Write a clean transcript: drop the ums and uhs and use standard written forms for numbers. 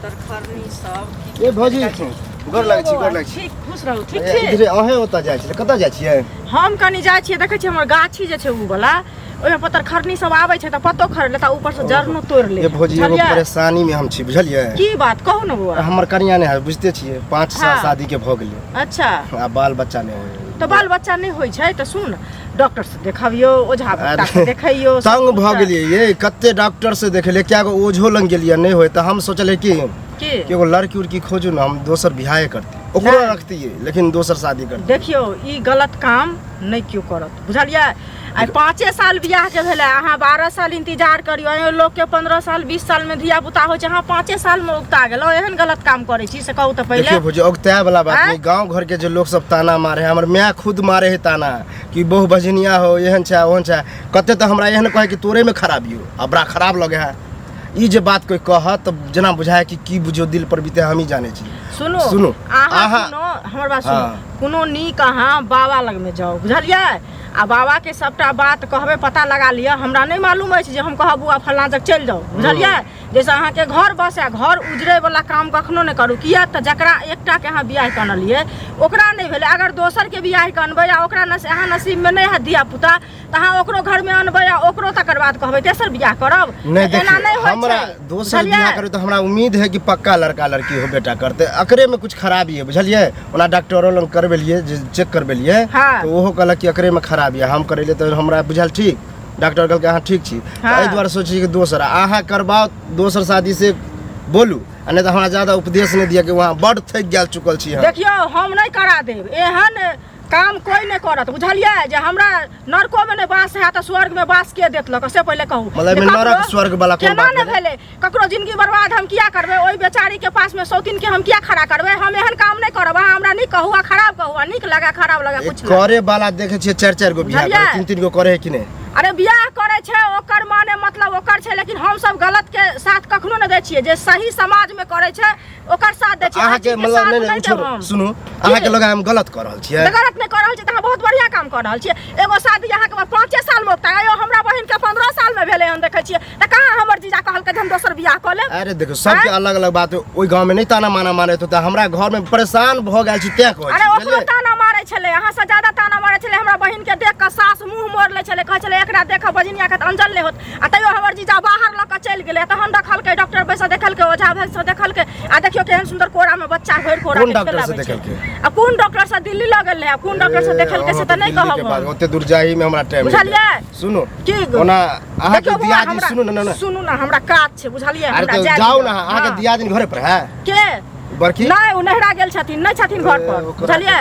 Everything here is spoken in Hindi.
पतर खरनी सब ए भौजी गोर लागै छी ठीक खुश रहू ठीक छै इधरे अहे ओता जाइ छी कतऽ जाइ छियै हम कनी जाइ छियै देखै छियै हमर गाछी जे छै उ वाला ओहिमे पतर खरनी सब आबै छै त पत्तो खर लेता ऊपर से जरनो तोड़ ले ए भौजी एगो परेशानी में हम छी बुझलियै की बात कहू न बुआ हमर कनिया ने है बुझते छियै 5 साल शादी के भ गेलै अच्छा आ बाल बच्चा नहीं होय तो बाल बच्चा नहीं होय छै त सुन डॉक्टर से देखाबियो ओझा बता से देखैयो तंग भ गेलियै ये कते डॉक्टर से देखले क्या गो ओझो लंग गेलियै नहीं होय त हम सोचले कि एगो लड़की उड़की खोजू ना हम दोसर बियाह करती ओकरो रखतियै लेकिन दोसर शादी करती देखियो ई गलत काम नहीं क्यों करत बुझलियै आई 5 साल बियाह के भेले अहाँ 12 साल इंतजार करियो ए लोग के 15 साल 20 साल में धिया पुता होय छै अहाँ 5 साल में उगता गेलो एहन गलत काम करे छी से कहू त पहिले देखियो भौजी उगताय वाला बात नहीं गांव घर के जो लोग सब ताना मारे हमर माय खुद मारे है ताना कि बहु बजनिया हो एहन छै ओहन छै कते त हमरा एहन कहे कि तोरे में खराबियो आ बड़ा खराब लगे है ई जे बात कोई कह त जना बुझाय कि की बुझियो दिल पर बीते हम ही जाने छी सुनो अहाँ सुनो हमर बात सुनो कोनो नीक अहाँ बाबा लग में जाओ बुझलियै आ बाबा के सबटा बात कहबे पता लगा लिया हमरा नहीं मालूम है जे हम कहबू आ फलना जग चल जाओ बुझलियै जैसे अहाँ के घर बसे घर उजरे वाला काम कखनो नहीं करू किया त जकरा एकटा के अहाँ बियाह करलिए ओकरा नहीं भेले अगर दोसर के बियाह करबै आ ओकरा अहाँ नसीब में नहीं है दिया पुता त अहाँ ओकरो घर में अनबै आ ओकरो तकर बाद कहबै तेसर बियाह करब एना नहीं होय हमरा दोसर बियाह करे त हमरा उम्मीद है कि पक्का लड़का लड़की हो बेटा करते अकरे में कुछ खराबी है बुझलियै ओना डॉक्टरो लंग करबेलिए चेक करबेलिए तो ओहो कहलक कि अकरे में खराबी है हम करेले तो हमरा बुझल ठीक डॉक्टर कहलक अहाँ ठीक छी एहि द्वारे सोची कि दोसर अहाँ करबाओ दोसर शादी से बोलू आ नहीं तो हमरा ज्यादा उपदेश नहीं दिया कि वहाँ बड़ थक गेल चुकल छी देखियो हम नहीं करा देब एहन काम कोई नहीं करत बुझलियै जे हमरा नरको में नहीं बास है त स्वर्ग में बास के देतलक से पहले कहू मतलब नरक स्वर्ग वाला कोन बात नहीं भेले ककरो जिंदगी बर्बाद हम किया करबे ओई बेचारी के पास में सौतीन के हम किया खड़ा करबे हम एहन काम नहीं करब हमरा नहीं कहू आ खराब कहू आ निक लगा खराब लगा कुछ करे वाला देखे छियै 4 गो बियाह करे 3 गो करे है कि नहीं अरे बियाह करे छै ओकर माने मतलब ओकर छै लेकिन हम सब गलत के साथ कखनो न दै छियै जे सही समाज में करे छै ओकर साथ दै छियै अहाँ के मतलब नहीं सुनु अहाँ के लगा हम गलत कर रहल छियै गलत नहीं कर रहल छियै त अहाँ बहुत बढ़िया काम कर रहल छियै एगो शादी अहाँ के 5 साल में होता आयो हमरा बहिन के 15 साल में भेले हम देखै छियै त कहां हमर जीजा कहल के हम दोसर बियाह क लेब अरे देखो सब के अलग-अलग बात ओई गांव में नहीं ताना माना मारे त हमरा घर में परेशान भ गेल छी तै कहै अरे ओकरो ताना मारै छले अहाँ से ज्यादा ताना मारै छले हमरा बहिन के देख के सास मुंह मोड़ ले छले कहै छले एकरा देख बजनिया के अंजल ले होत आ तइयो हमर जीजा बाहर ल के चल गेले त हम देखल के डॉक्टर पैसा देखल के ओझा भाई से देखल के आ देखियो केहन सुंदर कोरा में बच्चा भर कोरा कोन डॉक्टर से देखल के आ कोन डॉक्टर से दिल्ली ल गेल है कोन डॉक्टर से देखल के से त नहीं कहब ओते दूर जाई में हमरा टाइम बुझलियै सुनो की ओना अहाँ के दियादी सुनु ना हमरा काज छै बुझलियै हमरा जाऊ ना अहाँ के दियादी घरे पर है के बरकी नहीं उ नहरा गेल छथिन नहीं छथिन घर पर बुझलियै